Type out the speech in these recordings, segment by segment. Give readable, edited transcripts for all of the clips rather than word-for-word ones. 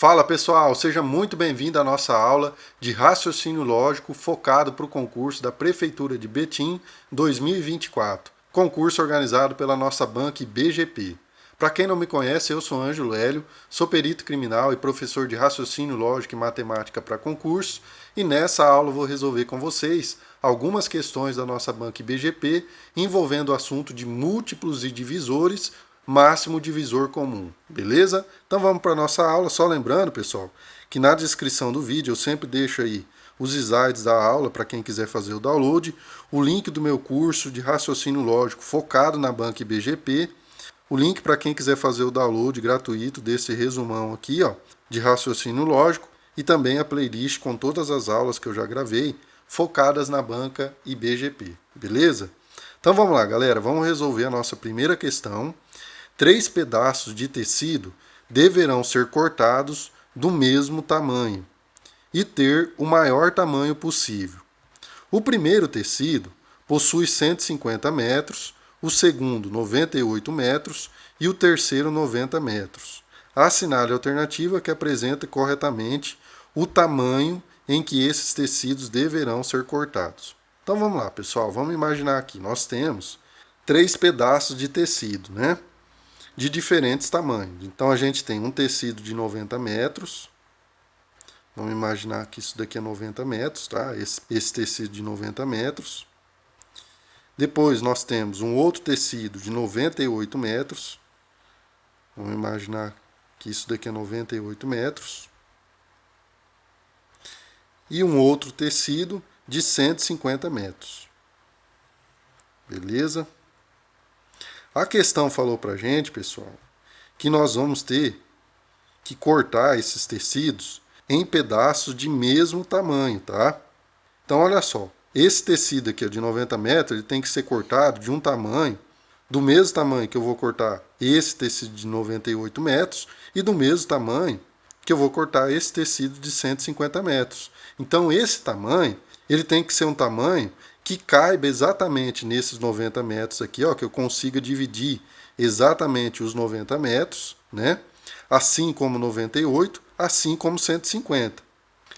Fala pessoal, seja muito bem-vindo à nossa aula de raciocínio lógico focado para o concurso da Prefeitura de Betim 2024, concurso organizado pela nossa banca BGP. Para quem não me conhece, eu sou Ângelo Hélio, sou perito criminal e professor de raciocínio lógico e matemática para concurso, e nessa aula eu vou resolver com vocês algumas questões da nossa banca BGP envolvendo o assunto de múltiplos e divisores, máximo divisor comum, beleza? Então vamos para a nossa aula, só lembrando, pessoal, que na descrição do vídeo eu sempre deixo aí os slides da aula para quem quiser fazer o download, o link do meu curso de raciocínio lógico focado na banca BGP, o link para quem quiser fazer o download gratuito desse resumão aqui, ó, de raciocínio lógico, e também a playlist com todas as aulas que eu já gravei, focadas na banca e BGP, beleza? Então vamos lá, galera, vamos resolver a nossa primeira questão. 3 pedaços de tecido deverão ser cortados do mesmo tamanho e ter o maior tamanho possível. O primeiro tecido possui 150 metros, o segundo 98 metros e o terceiro 90 metros. Assinale a alternativa que apresenta corretamente o tamanho em que esses tecidos deverão ser cortados. Então vamos lá, pessoal, vamos imaginar aqui, nós temos 3 pedaços de tecido, né? De diferentes tamanhos. Então a gente tem um tecido de 90 metros. Vamos imaginar que isso daqui é 90 metros, tá? Esse tecido de 90 metros. Depois nós temos um outro tecido de 98 metros. Vamos imaginar que isso daqui é 98 metros. E um outro tecido de 150 metros. Beleza? A questão falou pra gente, pessoal, que nós vamos ter que cortar esses tecidos em pedaços de mesmo tamanho, tá? Então, olha só, esse tecido aqui de 90 metros, ele tem que ser cortado de um tamanho, do mesmo tamanho que eu vou cortar esse tecido de 98 metros e do mesmo tamanho que eu vou cortar esse tecido de 150 metros. Então, esse tamanho, ele tem que ser um tamanho que caiba exatamente nesses 90 metros aqui, ó, que eu consiga dividir exatamente os 90 metros, né? Assim como 98, assim como 150.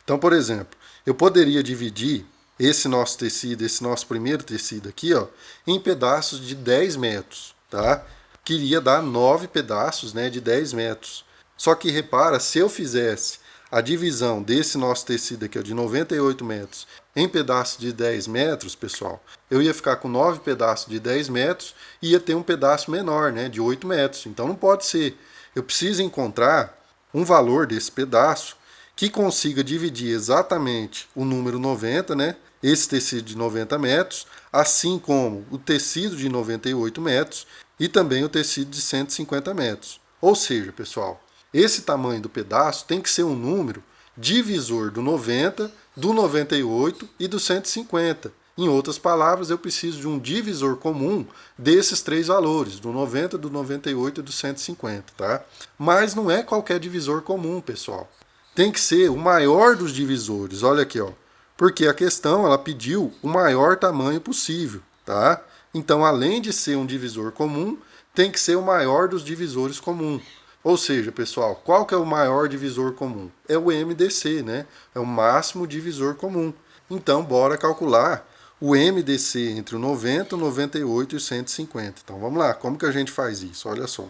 Então, por exemplo, eu poderia dividir esse nosso tecido, esse nosso primeiro tecido aqui, ó, em pedaços de 10 metros, tá? Queria dar 9 pedaços, né, de 10 metros. Só que repara, se eu fizesse a divisão desse nosso tecido aqui, ó, de 98 metros, em pedaços de 10 metros, pessoal, eu ia ficar com 9 pedaços de 10 metros e ia ter um pedaço menor, né, de 8 metros. Então não pode ser. Eu preciso encontrar um valor desse pedaço que consiga dividir exatamente o número 90, né, esse tecido de 90 metros, assim como o tecido de 98 metros e também o tecido de 150 metros. Ou seja, pessoal, esse tamanho do pedaço tem que ser um número divisor do 90, do 98 e do 150. Em outras palavras, eu preciso de um divisor comum desses 3 valores, do 90, do 98 e do 150, tá? Mas não é qualquer divisor comum, pessoal. Tem que ser o maior dos divisores, olha aqui, ó. Porque a questão, ela pediu o maior tamanho possível, tá? Então, além de ser um divisor comum, tem que ser o maior dos divisores comum. Ou seja, pessoal, qual que é o maior divisor comum? É o MDC, né? É o máximo divisor comum. Então, bora calcular o MDC entre o 90, o 98 e o 150. Então, vamos lá. Como que a gente faz isso? Olha só.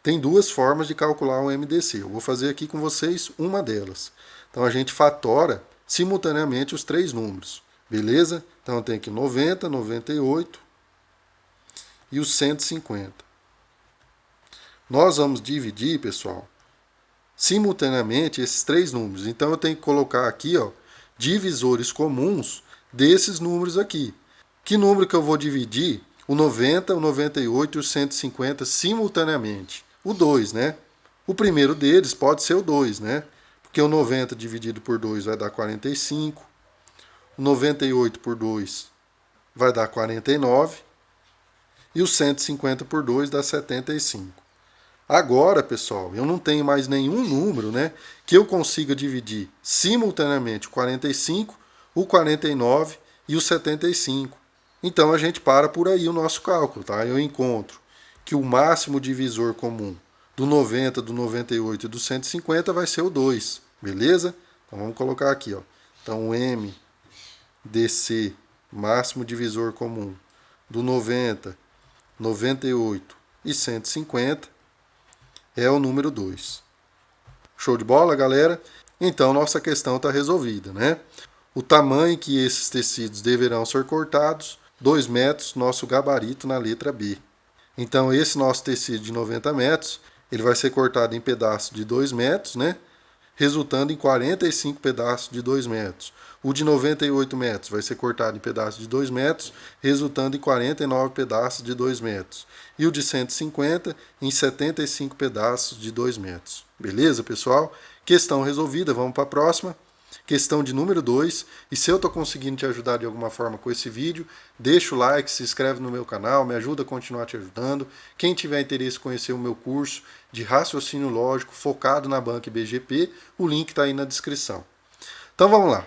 Tem 2 formas de calcular o MDC. Eu vou fazer aqui com vocês uma delas. Então, a gente fatora simultaneamente os 3 números. Beleza? Então, eu tenho aqui 90, 98 e o 150. Nós vamos dividir, pessoal, simultaneamente esses 3 números. Então, eu tenho que colocar aqui, ó, divisores comuns desses números aqui. Que número que eu vou dividir? O 90, o 98 e o 150 simultaneamente. O 2, né? O primeiro deles pode ser o 2, né? Porque o 90 dividido por 2 vai dar 45. O 98 por 2 vai dar 49. E o 150 por 2 dá 75. Agora, pessoal, eu não tenho mais nenhum número, né, que eu consiga dividir simultaneamente o 45, o 49 e o 75. Então, a gente para por aí o nosso cálculo, tá? Eu encontro que o máximo divisor comum do 90, do 98 e do 150 vai ser o 2, beleza? Então vamos colocar aqui, ó. Então o MDC, máximo divisor comum, do 90, 98 e 150 é o número 2. Show de bola, galera? Então nossa questão está resolvida, né? O tamanho que esses tecidos deverão ser cortados, 2 metros, nosso gabarito na letra B. Então esse nosso tecido de 90 metros, ele vai ser cortado em pedaços de 2 metros, né? Resultando em 45 pedaços de 2 metros. O de 98 metros vai ser cortado em pedaços de 2 metros, resultando em 49 pedaços de 2 metros. E o de 150 em 75 pedaços de 2 metros. Beleza, pessoal? Questão resolvida, vamos para a próxima. Questão de número 2, e se eu estou conseguindo te ajudar de alguma forma com esse vídeo, deixa o like, se inscreve no meu canal, me ajuda a continuar te ajudando. Quem tiver interesse em conhecer o meu curso de raciocínio lógico focado na banca IBGP, o link está aí na descrição. Então vamos lá.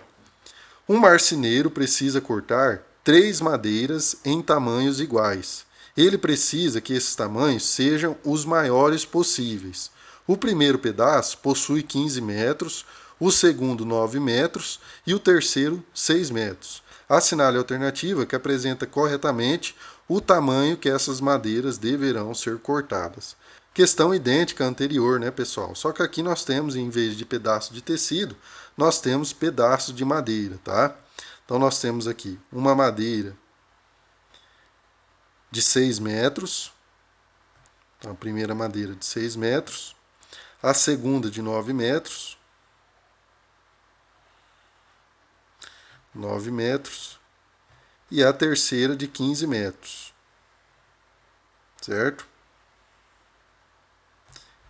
Um marceneiro precisa cortar 3 madeiras em tamanhos iguais. Ele precisa que esses tamanhos sejam os maiores possíveis. O primeiro pedaço possui 15 metros, o segundo 9 metros e o terceiro 6 metros. Assinale a alternativa que apresenta corretamente o tamanho que essas madeiras deverão ser cortadas. Questão idêntica à anterior, né, pessoal? Só que aqui nós temos, em vez de pedaço de tecido, nós temos pedaço de madeira, tá? Então nós temos aqui uma madeira de 6 metros. Então a primeira madeira de 6 metros. A segunda de 9 metros. 9 metros. E a terceira de 15 metros. Certo?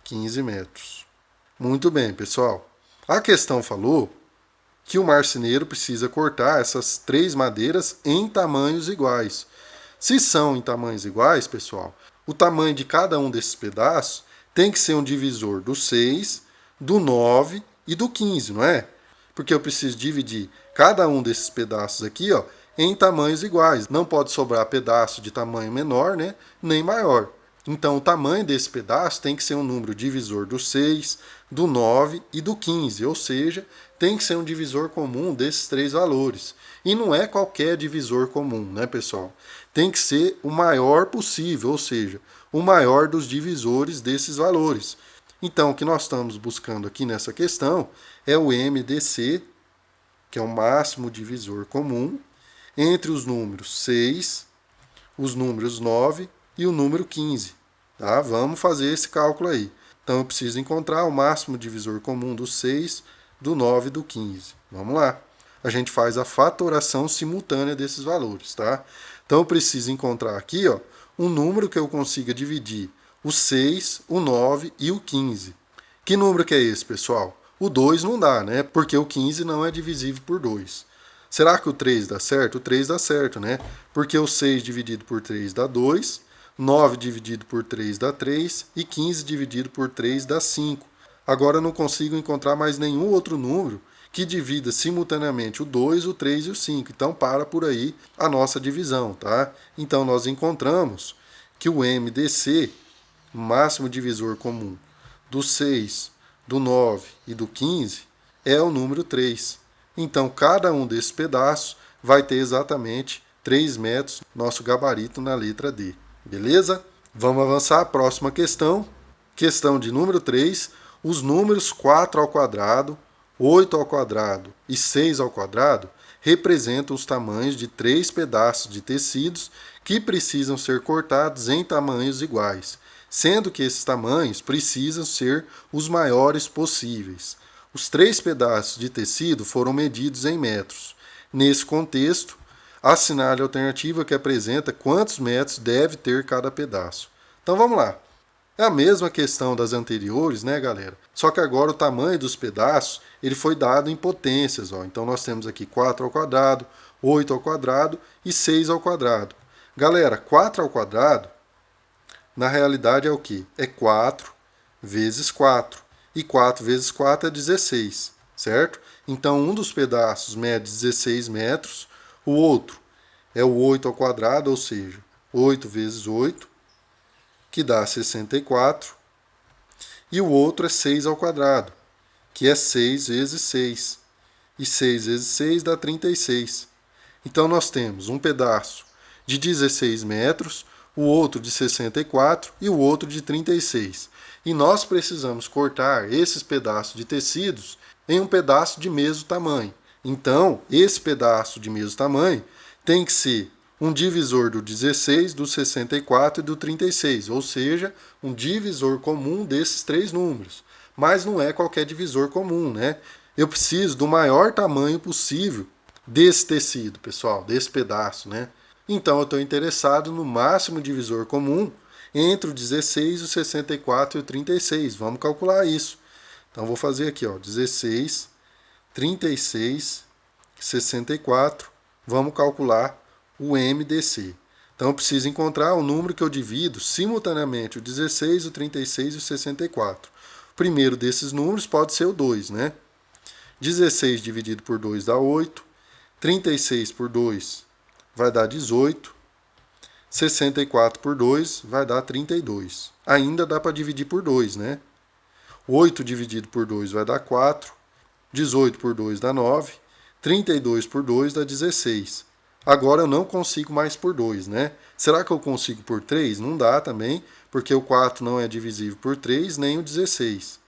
15 metros. Muito bem, pessoal. A questão falou que o marceneiro precisa cortar essas 3 madeiras em tamanhos iguais. Se são em tamanhos iguais, pessoal, o tamanho de cada um desses pedaços tem que ser um divisor do 6, do 9 e do 15, não é? Porque eu preciso dividir cada um desses pedaços aqui, ó, em tamanhos iguais. Não pode sobrar pedaço de tamanho menor, né, nem maior. Então, o tamanho desse pedaço tem que ser um número divisor do 6, do 9 e do 15, ou seja, tem que ser um divisor comum desses 3 valores. E não é qualquer divisor comum, né, pessoal? Tem que ser o maior possível, ou seja, o maior dos divisores desses valores. Então, o que nós estamos buscando aqui nessa questão é o MDC, que é o máximo divisor comum, entre os números 6, os números 9 e o número 15. Tá? Vamos fazer esse cálculo aí. Então eu preciso encontrar o máximo divisor comum do 6, do 9 e do 15. Vamos lá. A gente faz a fatoração simultânea desses valores. Tá? Então eu preciso encontrar aqui, ó, um número que eu consiga dividir o 6, o 9 e o 15. Que número que é esse, pessoal? O 2 não dá, né? Porque o 15 não é divisível por 2. Será que o 3 dá certo? O 3 dá certo, né? Porque o 6 dividido por 3 dá 2, 9 dividido por 3 dá 3 e 15 dividido por 3 dá 5. Agora eu não consigo encontrar mais nenhum outro número que divida simultaneamente o 2, o 3 e o 5. Então para por aí a nossa divisão, tá? Então nós encontramos que o MDC, máximo divisor comum do 6, do 9 e do 15, é o número 3. Então cada um desses pedaços vai ter exatamente 3 metros, nosso gabarito na letra D. Beleza? Vamos avançar à próxima questão. Questão de número 3. Os números 4 ao quadrado, 8 ao quadrado e 6 ao quadrado representam os tamanhos de 3 pedaços de tecidos que precisam ser cortados em tamanhos iguais, sendo que esses tamanhos precisam ser os maiores possíveis. Os 3 pedaços de tecido foram medidos em metros. Nesse contexto, assinale a alternativa que apresenta quantos metros deve ter cada pedaço. Então vamos lá. É a mesma questão das anteriores, né, galera? Só que agora o tamanho dos pedaços ele foi dado em potências. Ó. Então nós temos aqui 4 ao quadrado, 8 ao quadrado e 6 ao quadrado. Galera, 4 ao quadrado, na realidade é o quê? É 4 vezes 4. E 4 vezes 4 é 16, certo? Então um dos pedaços mede 16 metros, o outro é o 8 ao quadrado, ou seja, 8 vezes 8, que dá 64. E o outro é 6 ao quadrado, que é 6 vezes 6. E 6 vezes 6 dá 36. Então nós temos um pedaço de 16 metros, o outro de 64 e o outro de 36. E nós precisamos cortar esses pedaços de tecidos em um pedaço de mesmo tamanho. Então, esse pedaço de mesmo tamanho tem que ser um divisor do 16, do 64 e do 36, ou seja, um divisor comum desses três números. Mas não é qualquer divisor comum, né? Eu preciso do maior tamanho possível desse tecido, pessoal, desse pedaço, né? Então eu estou interessado no máximo divisor comum entre o 16, o 64 e o 36. Vamos calcular isso. Então vou fazer aqui, ó, 16, 36, 64. Vamos calcular o MDC. Então eu preciso encontrar o número que eu divido simultaneamente o 16, o 36 e o 64. O primeiro desses números pode ser o 2, né? 16 dividido por 2 dá 8. 36 por 2 vai dar 18. 64 por 2 vai dar 32. Ainda dá para dividir por 2, né? 8 dividido por 2 vai dar 4. 18 por 2 dá 9. 32 por 2 dá 16. Agora eu não consigo mais por 2, né? Será que eu consigo por 3? Não dá também, porque o 4 não é divisível por 3, nem o 16.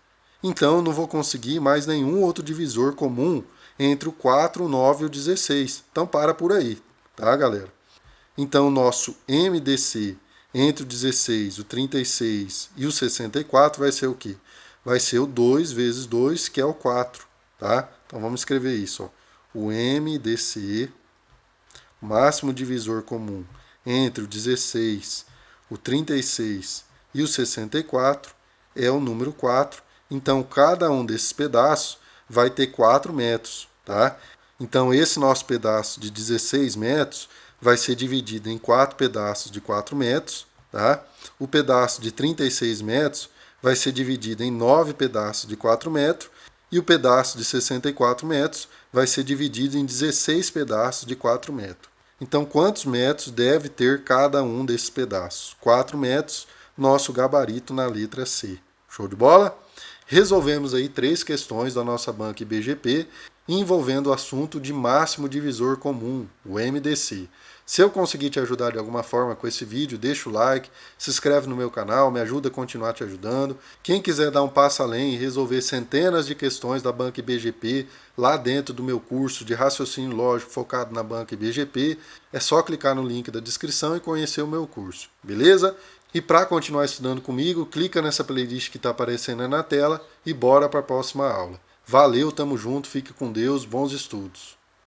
Então eu não vou conseguir mais nenhum outro divisor comum entre o 4, o 9 e o 16. Então para por aí, tá, galera? Então o nosso MDC entre o 16, o 36 e o 64 vai ser o quê? Vai ser o 2 vezes 2, que é o 4, tá? Então vamos escrever isso, ó. O MDC, máximo divisor comum entre o 16, o 36 e o 64, é o número 4. Então, cada um desses pedaços vai ter 4 metros, tá? Então, esse nosso pedaço de 16 metros vai ser dividido em 4 pedaços de 4 metros, tá? O pedaço de 36 metros vai ser dividido em 9 pedaços de 4 metros e o pedaço de 64 metros vai ser dividido em 16 pedaços de 4 metros. Então, quantos metros deve ter cada um desses pedaços? 4 metros, nosso gabarito na letra C. Show de bola? Resolvemos aí 3 questões da nossa banca IBGP envolvendo o assunto de máximo divisor comum, o MDC. Se eu conseguir te ajudar de alguma forma com esse vídeo, deixa o like, se inscreve no meu canal, me ajuda a continuar te ajudando. Quem quiser dar um passo além e resolver centenas de questões da banca IBGP lá dentro do meu curso de raciocínio lógico focado na banca IBGP, é só clicar no link da descrição e conhecer o meu curso, beleza? E para continuar estudando comigo, clica nessa playlist que está aparecendo aí na tela e bora para a próxima aula. Valeu, tamo junto, fique com Deus, bons estudos.